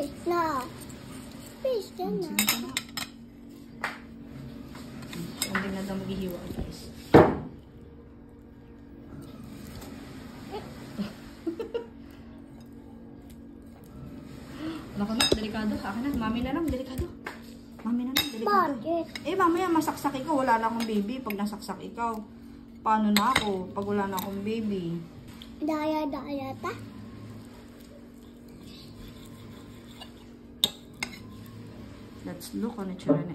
Fish na. Fish dyan na. Hindi na daw maghihiwa, guys. Ano ka na? Delikado. Akin na. Mami na lang. Delikado. Mami na lang. Delikado. Bakit? Eh, mamaya masaksak ikaw. Wala na akong baby. Pag nasaksak ikaw, paano na ako? Pag wala na akong baby. Daya-daya ta. Let's look on the channel.